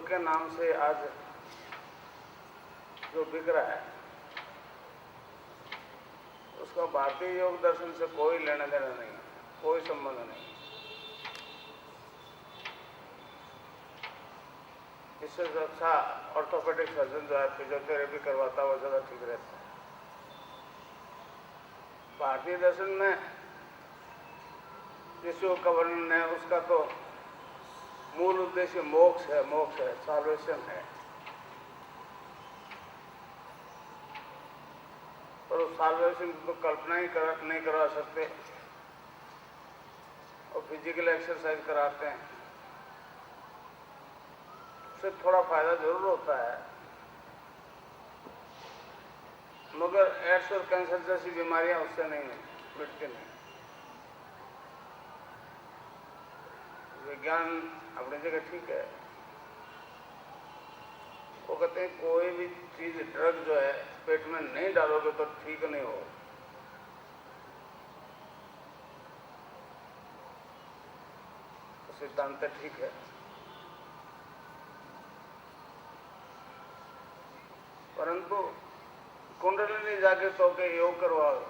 योग के नाम से आज जो बिक रहा है उसका भारतीय योग दर्शन से कोई लेना देना नहीं है, कोई संबंध नहीं। इससे जो अच्छा ऑर्थोपेडिक सर्जन जो है फिजियोथेरेपी करवाता है वो ज़्यादा ठीक रहता है। भारतीय दर्शन में जिस योग का वर्णन है उसका तो मूल उद्देश्य मोक्ष है, साल्वेशन है। और उस साल्वेशन की तो कल्पना ही नहीं करवा सकते और फिजिकल एक्सरसाइज कराते हैं, उससे थोड़ा फायदा जरूर होता है, मगर एड्स और कैंसर जैसी बीमारियां उससे नहीं मिटती नहीं। विज्ञान अपनी जगह ठीक है, वो कहते हैं कोई भी चीज ड्रग जो है पेट में नहीं डालोगे तो ठीक नहीं हो। तो सिद्धांत ठीक है, परंतु कुंडलिनी जागृत होकर योग करवाओ,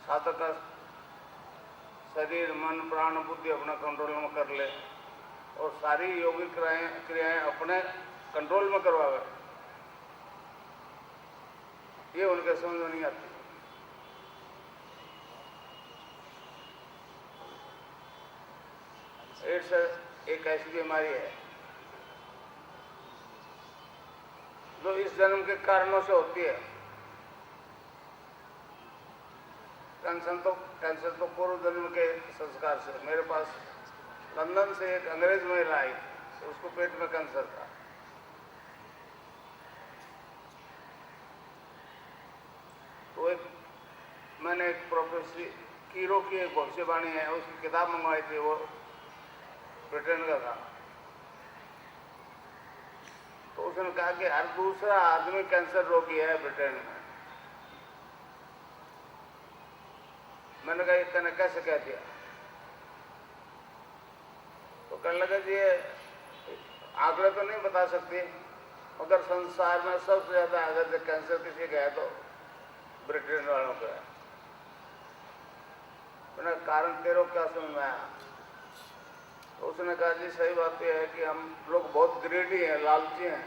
साधक का शरीर मन प्राण बुद्धि अपना कंट्रोल में कर ले और सारी योगिक क्रियाएं अपने कंट्रोल में करवावे, ये उनके समझ में नहीं आती। एड्स एक ऐसी बीमारी है जो इस जन्म के कारणों से होती है। कैंसर तो पूर्व जन्म के संस्कार से। मेरे पास लंदन से एक अंग्रेज महिला आई, उसको पेट में कैंसर था। तो मैंने एक प्रोफेसर कीरो की एक भविष्यवाणी है, उसकी किताब मंगवाई थी, वो ब्रिटेन का था। तो उसने कहा कि हर दूसरा आदमी कैंसर रोगी है ब्रिटेन में। मैंने कहा इतने कैसे कह दिया? तो कहने लगा जी ये आंकड़े तो नहीं बता सकती, मगर संसार में सबसे ज्यादा अगर कैंसर किसी का है तो ब्रिटेन वालों का है। मैंने कारण तेरे क्या समझ में आया? तो उसने कहा जी सही बात यह है कि हम लोग बहुत ग्रेडी हैं, लालची हैं,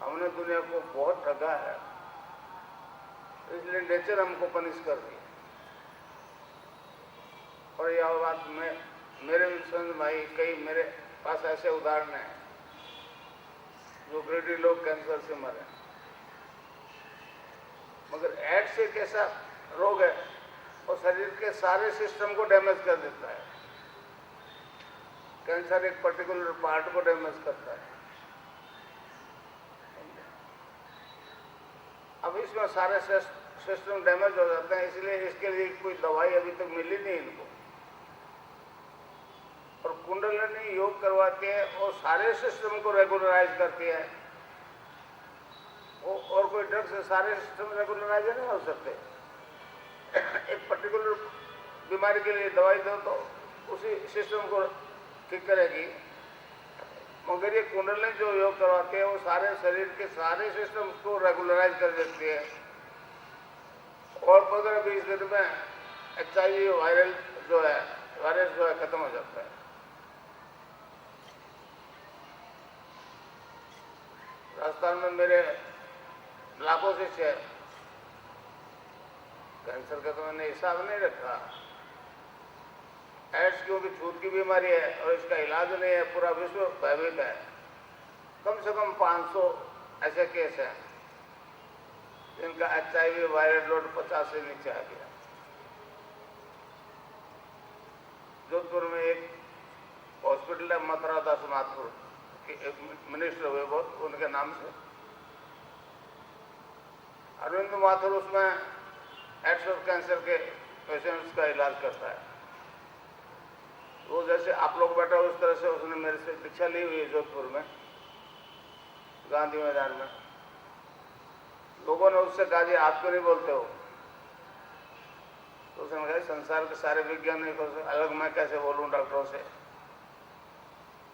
हमने दुनिया को बहुत ठगा है, इसलिए नेचर हमको पनिश कर दी। और यह बात मेरे समझ भाई कई मेरे पास ऐसे उदाहरण हैं जो ग्रेडी लोग कैंसर से मरे। मगर एड्स एक ऐसा रोग है और शरीर के सारे सिस्टम को डैमेज कर देता है। कैंसर एक पर्टिकुलर पार्ट को डैमेज करता है। अब इसमें सारे सिस्टम डैमेज हो जाते हैं, इसलिए इसके लिए कोई दवाई अभी तक मिली नहीं इनको। और कुंडलिनी योग करवाती है और सारे सिस्टम को रेगुलराइज करती है। और कोई ड्रग से सारे सिस्टम रेगुलराइज नहीं हो सकते। एक पर्टिकुलर बीमारी के लिए दवाई दो तो उसी सिस्टम को ठीक करेगी, मगर ये कुंडलिनी जो योग करवाती है वो सारे शरीर के सारे सिस्टम को रेगुलराइज कर देती है। और 15-20 दिन में HIV वायरस जो है खत्म हो जाता है। राजस्थान में मेरे लाखों शिष्य है, कैंसर का तो मैंने हिसाब नहीं रखा। एड्स क्योंकि छूत की बीमारी है और इसका इलाज नहीं है, पूरा विश्व भयभीत है। कम से कम 500 ऐसे केस हैं जिनका HIV वायरस लोड 50 से नीचे आ गया। जोधपुर में एक हॉस्पिटल है मथुरा दास माथुर, मिनिस्टर हुए बहुत, उनके नाम से अरविंद माथुर उसमें एड्स और कैंसर के पेशेंट्स का इलाज करता है। वो जैसे आप लोग बैठा हो उस तरह से उसने मेरे से दीक्षा ली हुई है जोधपुर में, गांधी मैदान में। लोगों ने उससे कहा जी आप क्यों नहीं बोलते हो? तो उसने कहा संसार के सारे वैज्ञानिकों से अलग मैं कैसे बोलूं डॉक्टरों से।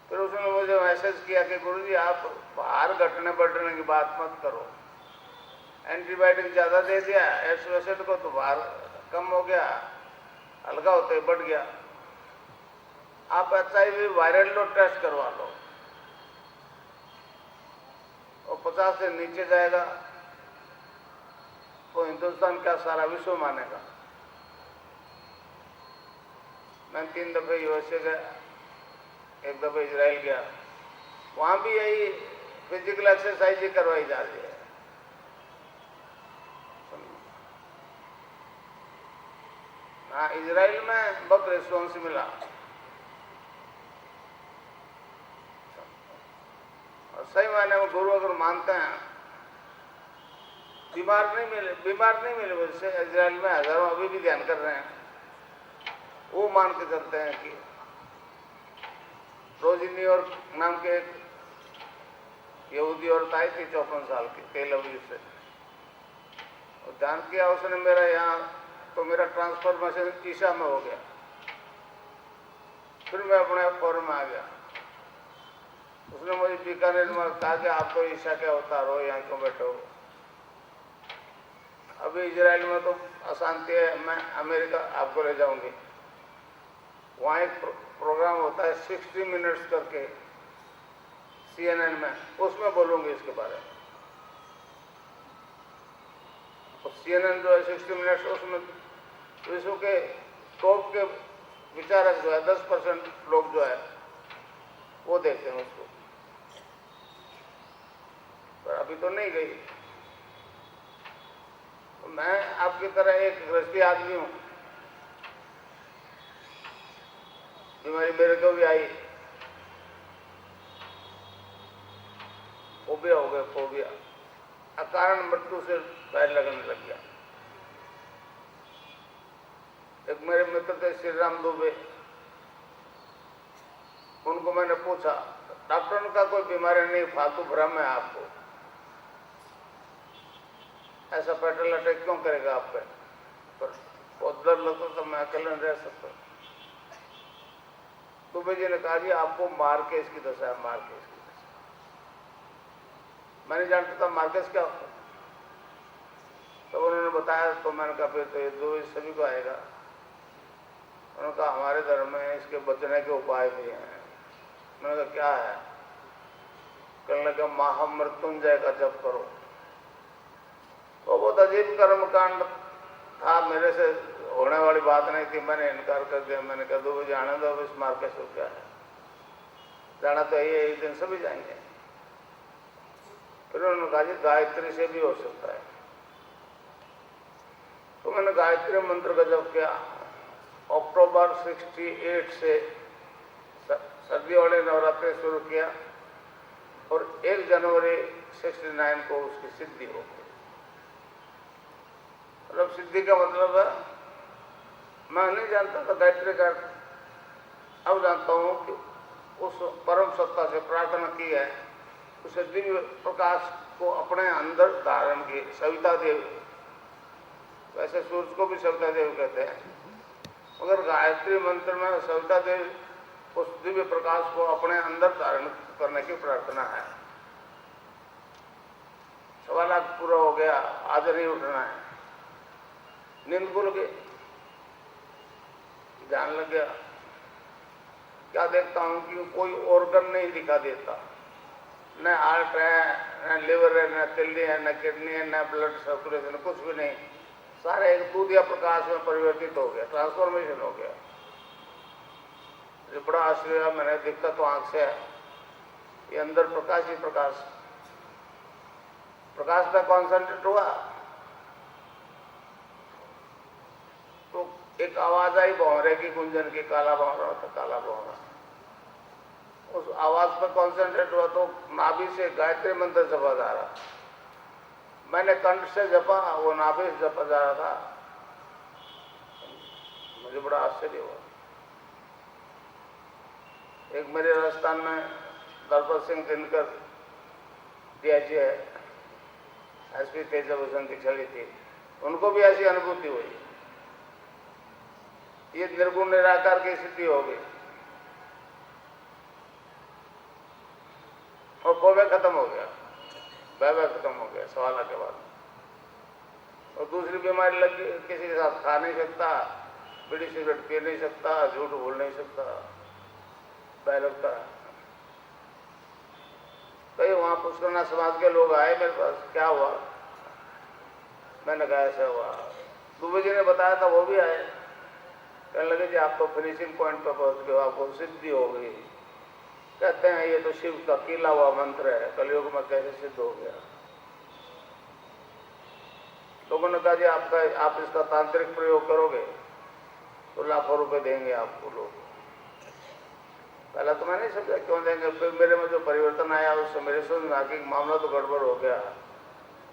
फिर उसने मुझे मैसेज किया कि गुरुजी आप बाहर घटने बढ़ने की बात मत करो, एंटीबायोटिक ज़्यादा दे दिया एसिड को तो बाहर कम हो गया, हल्का होते ही बढ़ गया। आप HIV वायरल लोड टेस्ट करवा लो और 50 से नीचे जाएगा तो हिंदुस्तान क्या सारा विश्व मानेगा। मैं 3 दफे USA गया, 1 दफे इजराइल गया, वहां भी यही फिजिकल एक्सरसाइज ही करवाई जा रही है। हाँ, इजराइल में बहुत रिस्पॉन्स मिला और सही मायने में गुरु अगर मानते हैं बीमार नहीं मिले वैसे इजराइल में हजारों अभी भी ध्यान कर रहे हैं। वो मान के चलते हैं कि रोजी न्यूयॉर्क नाम के एक यहूदी औरत आई थी 54 साल की तेल अवीव से, और ध्यान किया उसने मेरा यहाँ तो मेरा ट्रांसफॉर्मेशन ईशा में हो गया। फिर मैं अपने फॉर्म में आ गया। उसने मुझे बीकानेर में कहा कि आप तो ईशा के अवतार हो, यहाँ क्यों बैठे हो। अभी इजराइल में तो अशांति है, मैं अमेरिका आपको ले जाऊंगी। वहाँ एक प्रोग्राम होता है 60 मिनट्स करके CNN में, उसमें बोलूंगी इसके बारे में। और CNN जो है 60 मिनट्स, उसमें विश्व के टॉप के विचारक जो है 10% लोग जो है वो देखते हैं उसको। पर अभी तो नहीं गई। तो मैं आपकी तरह एक गृहस्थी आदमी हूं, बीमारी मेरे को भी आई, फोबिया अकारण मृत्यु से डर लगने लग गया। एक मेरे मित्र थे श्री राम दुबे, उनको मैंने पूछा, डॉक्टर का कोई बीमारी नहीं, फालतू भ्रम है आपको, ऐसा पेट्रोल अटैक क्यों करेगा आप पे। पर बहुत डर लगता तो मैं अकेले नहीं रह सकता। दुबे जी ने कहा जी आपको मार्केस की दशा है, मार्केस की दशा। मैं नहीं जानता था मार्केस क्या होता। तो उन्होंने बताया तो मैंने कहा फिर तो ये दो सभी को आएगा। उन्होंने कहा हमारे धर्म में इसके बचने के उपाय भी हैं। मैंने कहा क्या है। कहने लगा महामृत्युंजय का जप करो। तो बहुत अजीब कर्मकांड था, मेरे से होने वाली बात नहीं थी। मैंने इनकार कर दिया। मैंने कहा दो बजे आने दो, इस मार्केट से क्या है, जाना तो ये एक दिन सभी जाएंगे। फिर उन्होंने कहा जी गायत्री से भी हो सकता है। तो मैंने गायत्री मंत्र का जप किया। अक्टूबर 68 से सर्दी वाले नवरात्रि शुरू किया और 1 जनवरी 69 को उसकी सिद्धि हो गई। मतलब सिद्धि का मतलब है, मैं नहीं जानता था गायत्री का, अब जानता हूं कि उस परम सत्ता से प्रार्थना की है, उसे दिव्य प्रकाश को अपने अंदर धारण की। सविता देव, वैसे सूर्य को भी सविता देव कहते हैं, मगर गायत्री मंत्र में सविता देव उस दिव्य प्रकाश को अपने अंदर धारण करने की प्रार्थना है। 1.25 लाख पूरा हो गया, आज नहीं उठना है। नींद खुल गई, ध्यान लग गया। क्या देखता हूं कि कोई ऑर्गन नहीं दिखा देता, न हार्ट है, न लिवर है, न तिल्ली है, न किडनी है, न ब्लड सर्कुलेशन, कुछ भी नहीं। सारे एक दूधिया प्रकाश में परिवर्तित हो गया, ट्रांसफॉर्मेशन हो गया। ये बड़ा आश्चर्य, मैंने देखा तो आंख से है, ये अंदर प्रकाश ही प्रकाश। प्रकाश में कॉन्सेंट्रेट हुआ तो एक आवाज आई भौरे की, गुंजन की, काला भौरा था, काला भौरा। उस आवाज पर कॉन्सेंट्रेट हुआ तो नाभि से गायत्री मंत्र जपा जा रहा। मैंने कंठ से जपा, वो नाभि से जपा जा रहा था। मुझे बड़ा आश्चर्य हुआ। एक मेरे राजस्थान में दलपत सिंह दिनकर DIG है, SP तेजा भूषण की छड़ी थी, उनको भी ऐसी अनुभूति हुई। ये निर्गुण निराकार की स्थिति हो गई और भय खत्म हो गया, भय खत्म हो गया सवाल के बाद। और दूसरी बीमारी लग गई, किसी के साथ खा नहीं सकता, बीड़ी सिगरेट पी नहीं सकता, झूठ बोल नहीं सकता, भय लगता है। कई वहां पुष्करना समाज के लोग आए मेरे पास, क्या हुआ? मैंने कहा ऐसा हुआ। दुबे जी ने बताया था, वो भी आए, कहने लगे जी आप तो फिनिशिंग पॉइंट पर पहुंच गए, आपको सिद्धि हो गई। कहते हैं ये तो शिव का कीला हुआ मंत्र है, कलयुग में कैसे सिद्ध हो गया? लोगों ने कहा जी आप इसका तांत्रिक प्रयोग करोगे तो लाखों रुपए देंगे आपको लोग। पहला तो मैं नहीं समझा क्यों देंगे, फिर मेरे में जो परिवर्तन आया उससे मेरे समझ में आके मामला तो गड़बड़ हो गया।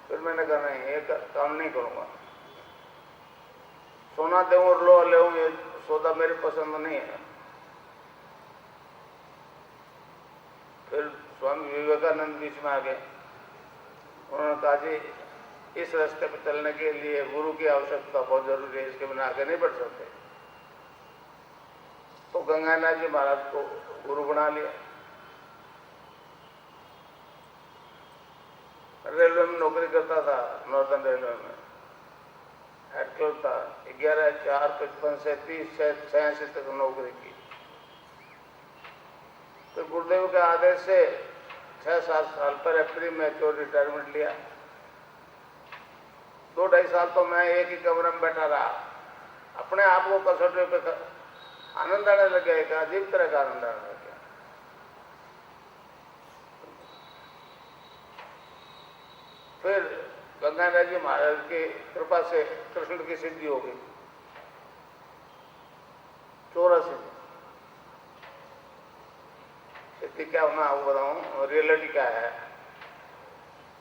फिर मैंने कहा नहीं, ये काम नहीं करूंगा, सोना दूं और लो ले, ये सौदा मेरे पसंद नहीं है। फिर स्वामी विवेकानंद बीच में आ गए, उन्होंने कहा जी इस रास्ते पर चलने के लिए गुरु की आवश्यकता बहुत जरूरी है, इसके बिना आगे नहीं बढ़ सकते। तो गंगानाथ जी महाराज को गुरु बना लिया। रेलवे में नौकरी करता था, नॉर्दर्न रेलवे में हेड क्लर्क था। 11/4/55 से 30/86 तक नौकरी की। तो गुरुदेव के आदेश से 6-7 साल पर अप्रैल में जो रिटायरमेंट लिया। 2-2.5 साल तो मैं एक ही कमरे में बैठा रहा, अपने आप को कसौटी पे आनंद आने लग गया, एक अजीब तरह का आनंद आने लग गया। फिर गंगानाथ जी महाराज की कृपा से कृष्ण की सिद्धि हो गई 84 में। सिद्धि क्या होना आपको बताऊं, रियलिटी क्या है।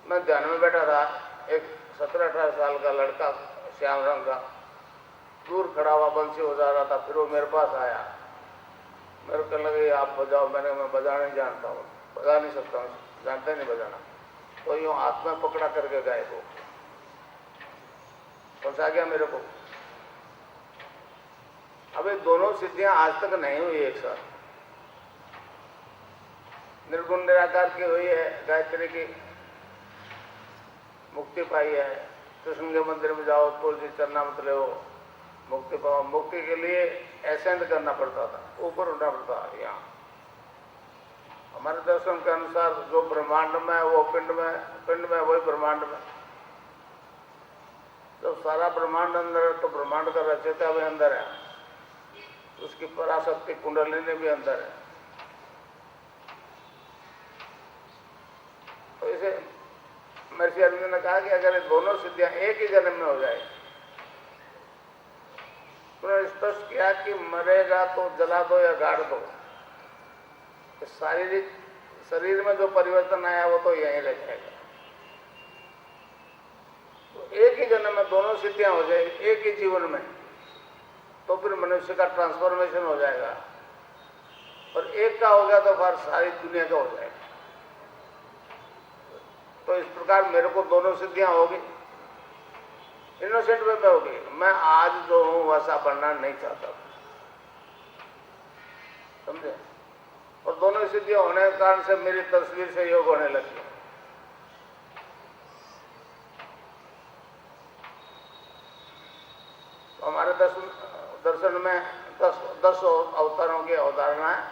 मैं ध्यान में बैठा था, एक 17-18 साल का लड़का श्याम रंग का दूर खड़ा हुआ बंसी बजा रहा था। फिर वो मेरे पास आया, मेरे को लगे आप बजाओ। मैं बजा नहीं जानता हूँ, बजा नहीं सकता हूँ, जानते नहीं बजाना। तो यूँ हाथ में पकड़ा करके गाय को पहुंचा गया मेरे को। अब ये दोनों सिद्धियां आज तक नहीं हुई एक साथ। निर्गुण निराकार की हुई है, गायत्री की मुक्ति पाई है। कृष्ण के मंदिर में जाओ, तुलसी चरनामृत ले, मुक्ति पाओ। मुक्ति के लिए एसेंड करना पड़ता था, ऊपर उठना पड़ता था। यहाँ हमारे दर्शन के अनुसार जो ब्रह्मांड में है वो पिंड में वही ब्रह्मांड में। तो सारा ब्रह्मांड अंदर है, तो ब्रह्मांड का रचयिता भी अंदर है, उसकी पराशक्ति कुंडलिनी भी अंदर है। तो इसे महर्षि अरविंद ने कहा कि अगर ये दोनों सिद्धियां एक ही जन्म में हो जाए, उन्होंने स्पष्ट किया कि मरेगा तो जला दो या गाड़ दो, शारीरिक शरीर में जो परिवर्तन आया वो तो यहीं रह जाएगा। तो एक ही जन्म में दोनों सिद्धियां हो जाए एक ही जीवन में, तो फिर मनुष्य का ट्रांसफॉर्मेशन हो जाएगा। और एक का हो गया तो फिर सारी दुनिया का हो जाएगा। तो इस प्रकार मेरे को दोनों सिद्धियां होगी, इनोसेंट वे में होगी। मैं आज जो हूं वैसा बनना नहीं चाहता, समझे। और दोनों सिद्धियां होने के कारण से मेरी तस्वीर से योग होने लगी। तो हमारे दर्शन में 10 अवतारों की अवधारणा है।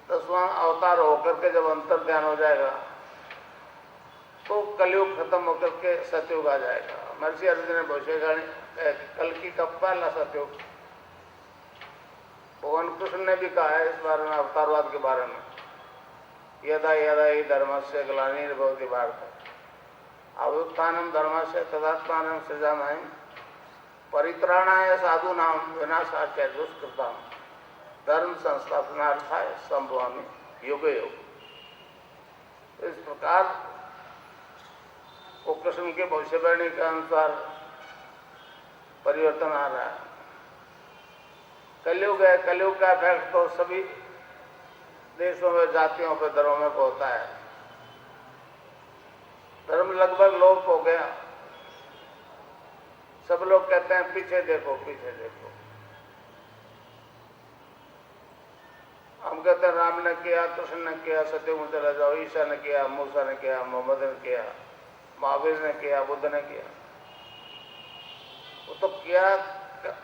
10वां अवतार होकर के जब अंतर ध्यान हो जाएगा तो कलयुग खत्म होकर के सतयुग आ जाएगा। महर्षि अर्जुन ने भविष्यवाणी कल्कि का पहला सतयुग। भगवान कृष्ण ने भी कहा है इस बारे में, अवतारवाद के बारे में, यदा यदा ही धर्मस्य ग्लानिर्भवति भारत अभ्युत्थानं धर्मस्य तदात्मानं सृजामि परित्राणाय साधूनां विनाशाय दुष्कृतां धर्म संस्थापनार्थाय संभवामि युगे युग। इस प्रकार वो कृष्ण के भविष्यवाणी के अनुसार परिवर्तन आ रहा है। कलयुग है, कलयुग का इफेक्ट तो सभी देशों में, जातियों पे, धर्मों में होता है। धर्म लगभग लोप हो गया, सब लोग कहते हैं पीछे देखो पीछे देखो। हम कहते हैं राम ने किया, कृष्ण ने किया, सत्य में चला जाओ, ईसा ने किया, मूसा ने किया, मोहम्मद ने किया, महावीर ने किया, बुद्ध ने किया। वो तो किया,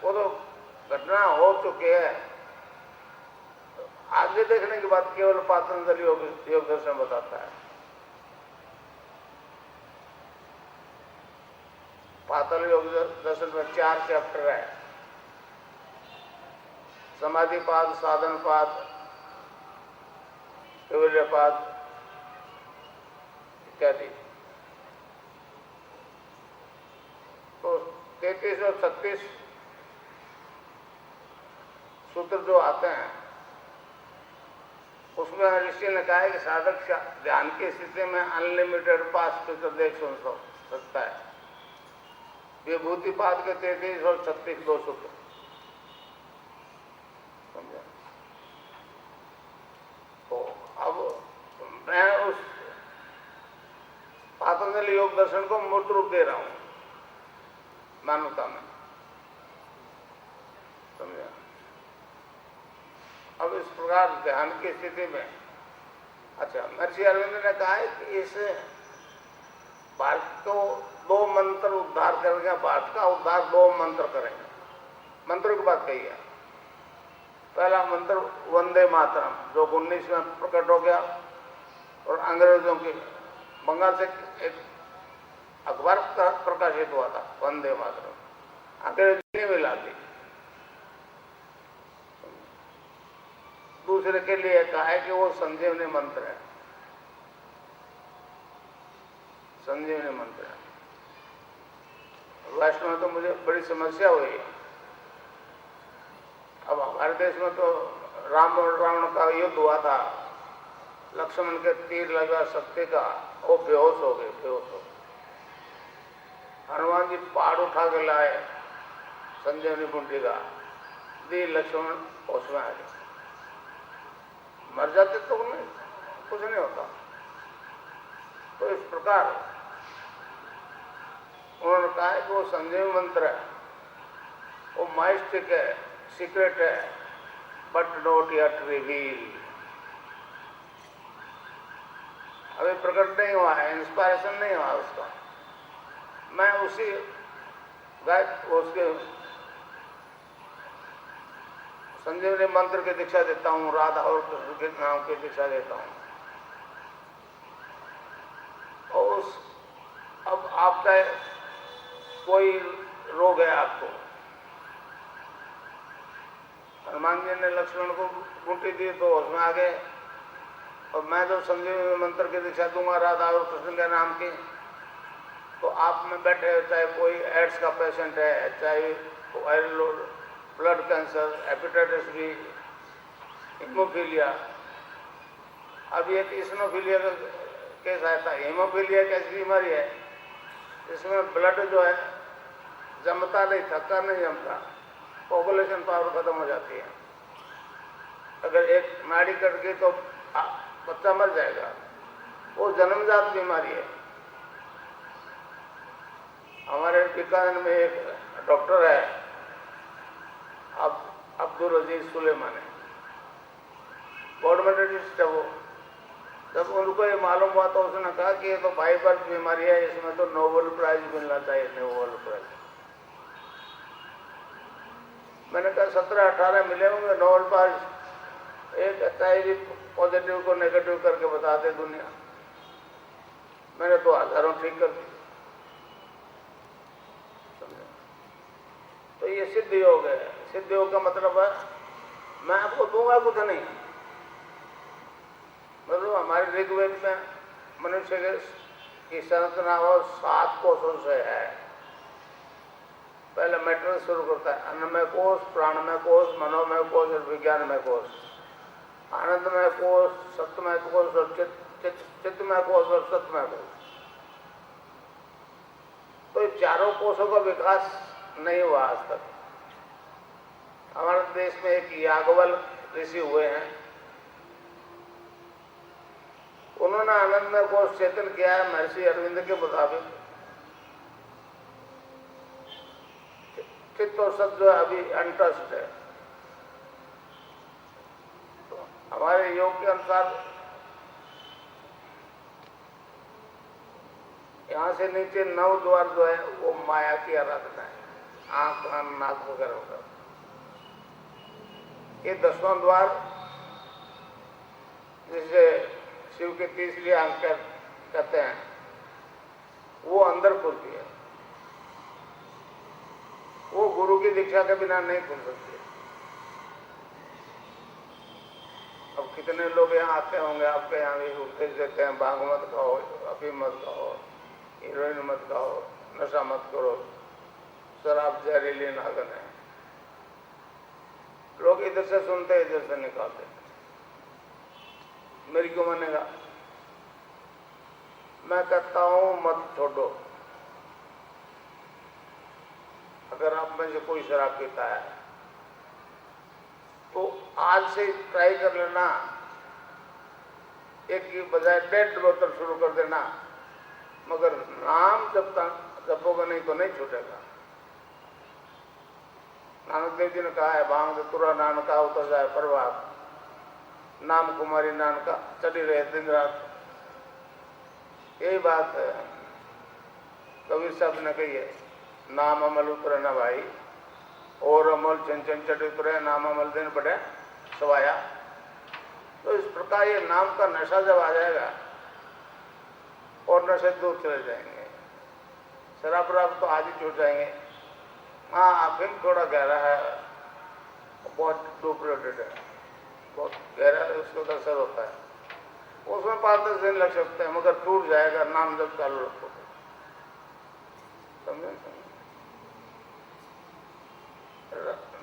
वो तो घटना हो चुकी है। आगे देखने की बात केवल पातंजलि योग दर्शन बताता है। पातंजलि योग दर्शन में 4 चैप्टर है, समाधिपाद, साधनपाद, कैवल्यपाद इत्यादि। तो 33 और 36 सूत्र जो आते हैं उसमें ऋषि ने कहा है कि साधक ध्यान की स्थिति में अनलिमिटेड 5 देख सुन सकता है। विभूतिपाद के 33 और 36 2 सूत्र समझा। तो अब मैं उस पातंजलि योग दर्शन को मूर्त रूप दे रहा हूं मानवता में, समझा। अब इस प्रकार ध्यान की स्थिति में, अच्छा, महर्षि अरविंद ने कहा है कि इस भारत को 2 मंत्र उद्धार करेंगे, भारत का उद्धार 2 मंत्र करेंगे। मंत्रों की बात कही है। पहला मंत्र वंदे मातरम, जो 19 में प्रकट हो गया और अंग्रेजों की बंगाल से एक अखबार प्रकाशित हुआ था, वंदे मातरम, अंग्रेजी ने मिला दी। दूसरे के लिए कहा है कि वो संजीवनी मंत्र है, संजीवनी मंत्र है। वैष्णव में तो मुझे बड़ी समस्या हुई। अब हमारे देश में तो राम और रावण का युद्ध हुआ था, लक्ष्मण के तीर लगा शक्ति का, वो बेहोश हो गए, बेहोश हो गए। हनुमान जी पहाड़ उठा के लाए संजीवनी बूटी का, दी, लक्ष्मण होश में आ गए। मर जाते तो नहीं, कुछ नहीं होता। तो इस प्रकार उन्होंने कहा है कि वो संजीवनी मंत्र है, वो माइस्टिक है, सीक्रेट है, बट नॉट यट रिवील। अभी प्रकट नहीं हुआ है, इंस्पायरेशन नहीं हुआ उसका। मैं उसी उसके संजीवनी मंत्र की दीक्षा देता हूँ, राधा और कृष्ण के नाम की दीक्षा देता हूँ। और अब आपका कोई रोग है आपको, हनुमान जी ने लक्ष्मण को बूटी दी तो उसमें आ गए, और मैं जो संजीवनी मंत्र की दीक्षा दूंगा राधा और कृष्ण के नाम की, तो आप में बैठे, चाहे कोई एड्स का पेशेंट है, चाहे viral blood cancer, hepatitis B, hemophilia. अब ये इसनोफीलिया का केस आया था। हीमोफीलिया एक ऐसी बीमारी है जिसमें ब्लड जो है जमता नहीं, थक्का नहीं जमता, पॉपुलेशन पावर खत्म हो जाती है। अगर एक नाड़ी कट गई तो बच्चा मर जाएगा। वो जन्मजात बीमारी है। हमारे बीकानेर में एक डॉक्टर है, अब अब्दुल अजीज सुलेमानी, गवर्नमेंट डेंटिस्ट है वो। जब उनको ये मालूम हुआ तो उसने कहा कि ये तो बाई बर्थ बीमारी है, इसमें तो नोबेल प्राइज मिलना चाहिए, नोबेल प्राइज। मैंने कहा 17-18 मिले होंगे नोबेल प्राइज। एक HIV पॉजिटिव को नेगेटिव करके बता दे दुनिया। मैंने तो हजारों ठीक कर दी। तो ये सिद्ध योग है। सिद्ध योग का मतलब है मैं आपको दूंगा कुछ नहीं। मतलब हमारे ऋग्वेद में मनुष्य की संरचना वो 7 कोषों से है। पहले मैटर शुरू करता है, अन्नमय कोष, प्राणमय कोष, मनोमय कोष और विज्ञानमय कोष, आनंदमय कोष, सत्यमय कोष और चित्तमय कोष और सत्यमय कोष। तो ये चारों कोषों का विकास नहीं हुआ आज तक। हमारे देश में एक याज्ञवल्क्य ऋषि हुए हैं, उन्होंने आनंदमय कोष चेतन किया है महर्षि अरविंद के मुताबिक। चित्त और सत जो है अभी अनटच्ड है। तो हमारे योग के अनुसार यहाँ से नीचे 9 द्वार जो है वो माया की आराधना है, आंख कान नाक वगैरह वगैरह। ये 10वां द्वार जिसे शिव के तीसरी आंख कहते हैं, वो अंदर खुलती है। वो गुरु की दीक्षा के बिना नहीं खुल सकती। अब कितने लोग यहाँ आते होंगे, आपके यहाँ भी उपदेश देते हैं, भांग मत खाओ, अफीम मत खाओ, हीरोइन मत खाओ, नशा मत करो, शराब जहरीली नागन है। लोग इधर से सुनते इधर से निकालते। मेरी क्यों मानेगा? मैं कहता हूं मत छोड़ो। अगर आप में से कोई शराब पीता है तो आज से ट्राई कर लेना, एक की बजाय 1.5 बोतल शुरू कर देना, मगर नाम जब तक जपोगे नहीं तो नहीं छूटेगा। नानक देव जी ने कहा है, भांग तुरा नानका उतर जाए प्रभात, नाम कुमारी नानका चली रहे दिन रात। यही बात है कबीर साहब ने कही है, नाम अमल उतरे ना भाई, और अमल चंचन चढ़ उतरे, नाम अमल दिन बढ़े सवाया। तो इस प्रकार ये नाम का नशा जब आ जाएगा और नशे दूर चले जाएंगे, शराब वराब तो आज ही छूट जाएंगे। हाँ, अफीम थोड़ा गहरा है, बहुत डुप्लीकेटेड है, बहुत गहरा है, उसको तो असर होता है, उसमें 5-10 दिन लग सकते हैं, मगर टूट जाएगा नाम जब चालू रखो। समझे?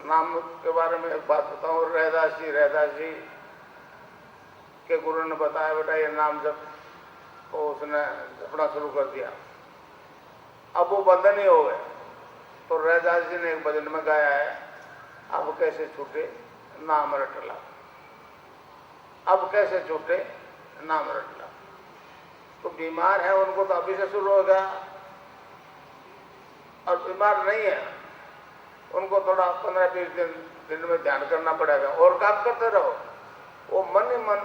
नाम के बारे में एक बात बताऊं। रैदास जी के गुरु ने बताया, बेटा ये नाम जब तो उसने जपना शुरू कर दिया, अब वो बंधन ही हो गए। तो रैदास जी ने एक भजन में गाया है, अब कैसे छूटे नाम रटला, अब कैसे छूटे नाम रटला। तो बीमार है उनको तो अभी से शुरू होगा, और बीमार नहीं है उनको थोड़ा 15-20 दिन में ध्यान करना पड़ेगा, और काम करते रहो। वो मन ही मन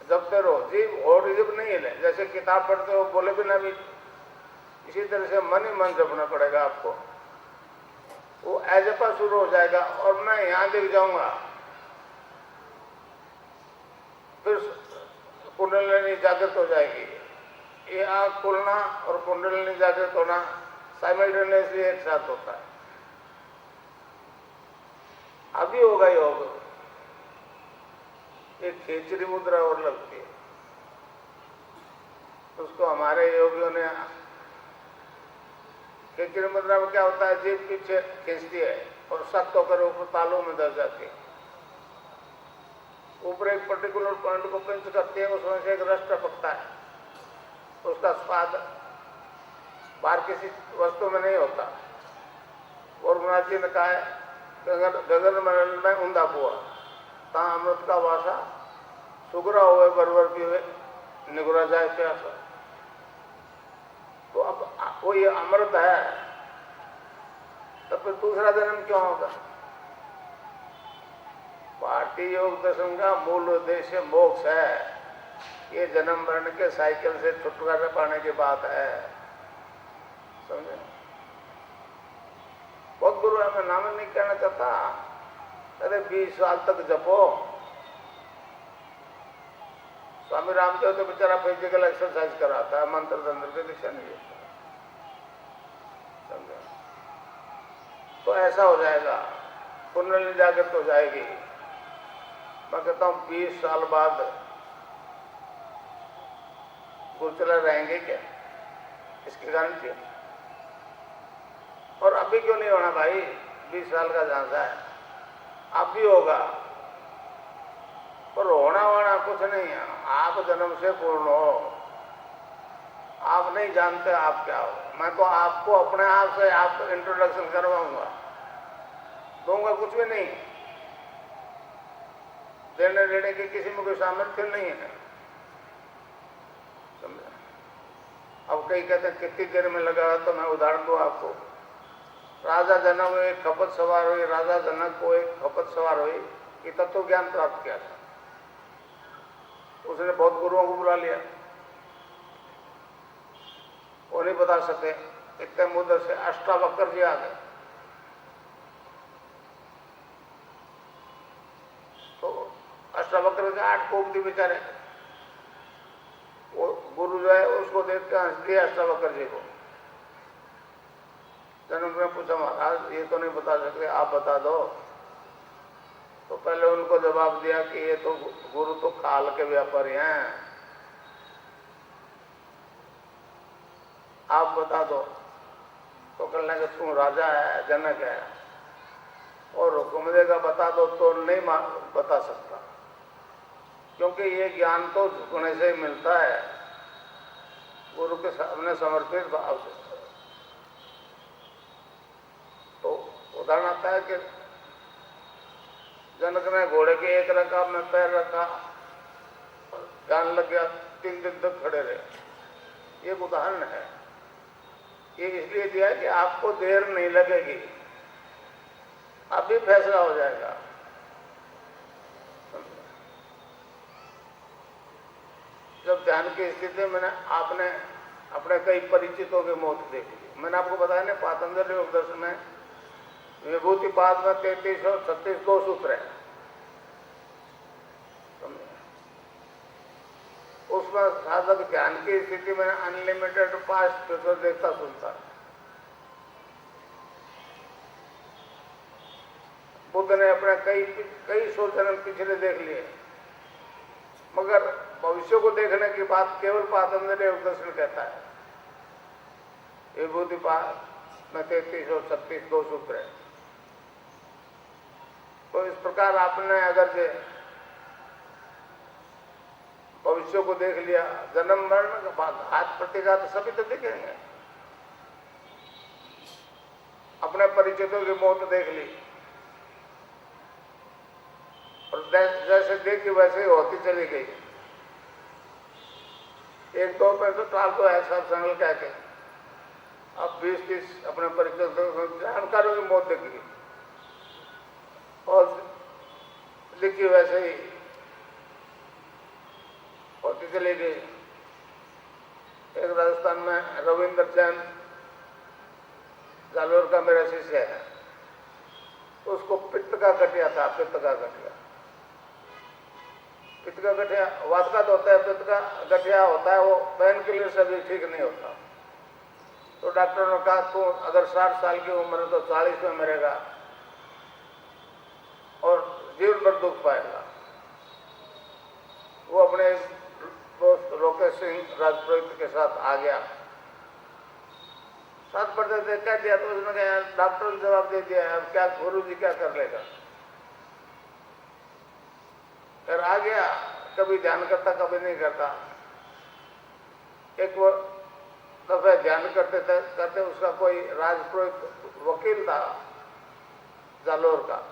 जपते रहो, जीव और जीव नहीं हिले। जैसे किताब पढ़ते हो बोले बिना भी, इसी तरह से मन ही मन जपना पड़ेगा आपको। वो ऐजपा शुरू हो जाएगा, और मैं यहाँ दिख जाऊंगा, फिर कुंडलिनी जागृत हो जाएगी। ये आँख खुलना और कुंडलिनी जागृत होना साइमल्टेनियसली एक साथ होता है। अभी होगा योग। एक खेचरी मुद्रा और लगती है, उसको हमारे योगियों ने, खेचरी मुद्रा में क्या होता है, जीभ पीछे खींचती है और सख्त होकर ऊपर तालू में दस जाती है। ऊपर एक पर्टिकुलर पॉइंट को पिंच करती है, उसमें से एक रस टपकता है, उसका स्वाद बाहर किसी वस्तु में नहीं होता। और महाराज जी ने कहा है, गगन मंडल में ऊंधा कुआ, ता अमृत का वासा, सुगरा हुए बरबर भी हुए, निगुरा जाए प्यासा। तो अब वो ये अमृत है, तो फिर दूसरा जन्म क्यों होगा? भारतीय योग दर्शन का मूल उद्देश्य मोक्ष है। ये जन्म मरण के साइकिल से छुटकारा पाने की बात है, समझे? बहुत गुरु है, मैं नाम नहीं कहना चाहता, अरे 20 साल तक जपो। स्वामी रामदेव तो बेचारा फिजिकल एक्सरसाइज कराता है, मंत्र तंत्र की दीक्षा नहीं देता, समझे? तो ऐसा हो जाएगा, कुंडलिनी जागृत हो जाएगी। मैं कहता हूँ 20 साल बाद गुरुचला रहेंगे क्या? इसकी गारंटी है। और अभी क्यों नहीं होना भाई? 20 साल का झांसा है, अब भी होगा। पर होना वाना कुछ नहीं है, आप जन्म से पूर्ण हो, आप नहीं जानते आप क्या हो। मैं तो आपको अपने आप से आप इंट्रोडक्शन करवाऊंगा, दूंगा कुछ भी नहीं, देने लेने की किसी में कोई सामर्थ्य नहीं है, समझे? अब कई कहते हैं कितनी देर में लगा, तो मैं उदाहरण दूं आपको। राजा जनक में एक खपत सवार हुई, राजा जनक को एक खपत सवार हुई कि तत्व ज्ञान प्राप्त किया था। उसने बहुत गुरुओं को बुला लिया, वो नहीं बता सके। इतने मुद्दे से अष्टावक्र जी आ गए। तो अष्टावक्र के 8 कोप दी बेचारे। वो गुरु जो है उसको देख के हंस दिया अष्टावक्र जी को। जनक ने पूछा, महाराज ये तो नहीं बता सकते, आप बता दो। तो पहले उनको जवाब दिया कि ये तो गुरु तो काल के व्यापारी हैं, आप बता दो। तो कहने लगे तू राजा है, जनक है, और हुक्म देगा बता दो तो नहीं बता सकता, क्योंकि ये ज्ञान तो झुकने से ही मिलता है, गुरु के सामने समर्पित भाव से। तो उदाहरण आता है कि जनक ने घोड़े के एक रकाब में पैर रखा, ज्ञान लग गया, 3 दिन तक खड़े रहे। ये उदाहरण है। ये इसलिए दिया है कि आपको देर नहीं लगेगी, अभी फैसला हो जाएगा। जब ध्यान की स्थिति में आपने अपने कई परिचितों की मौत देखी। मैंने आपको बताया ना, पातंजलि योग दर्शन में विभूति पाद में 33 और 36 2 सूत्र है। उसमें साधक ध्यान की स्थिति में अनलिमिटेड पास्ट फ्यूचर देखता सुनता। बुद्ध ने अपने कई 100 जन्म पिछले देख लिए, मगर भविष्य को देखने की बात केवल पातंजलि योग दर्शन कहता है। विभूति पाद में 33 और 36 2 सूत्र है। तो इस प्रकार आपने अगर से भविष्य को देख लिया, जन्म मरण के बाद हाथ प्रतिघात सभी तो दिखेंगे। अपने परिचितों की मौत देख ली, और जैसे देखी वैसे ही होती चली गई। एक दो पे तो टाल तो है सब संगल कह के, अब 20-30 अपने परिचितों जानकारों की मौत देख ली, और लिखी वैसे ही होती चली गई। एक राजस्थान में रविंद्र चंद जालोर का मेरा शिष्य है, तो उसको पित्त का गठिया था, पित्त का गठिया। पित्त का गठिया वात का तो होता है, पित्त का गठिया होता है, वो पेन किलर से भी ठीक नहीं होता। तो डॉक्टर ने कहा तू अगर 60 साल की उम्र है तो 40 में मरेगा और जीवन भर दुख पाएगा। वो अपने दोस्त रोकेश सिंह राजपुरोहित के साथ आ गया, साथ पढ़ते थे। क्या दिया तो उसने कहा यार डॉक्टर ने जवाब दे दिया, अब क्या गुरु जी क्या कर लेगा। फिर आ गया, कभी ध्यान करता कभी नहीं करता। एक वो दफे ध्यान करते उसका कोई राजपुरोहित वकील था जालोर का,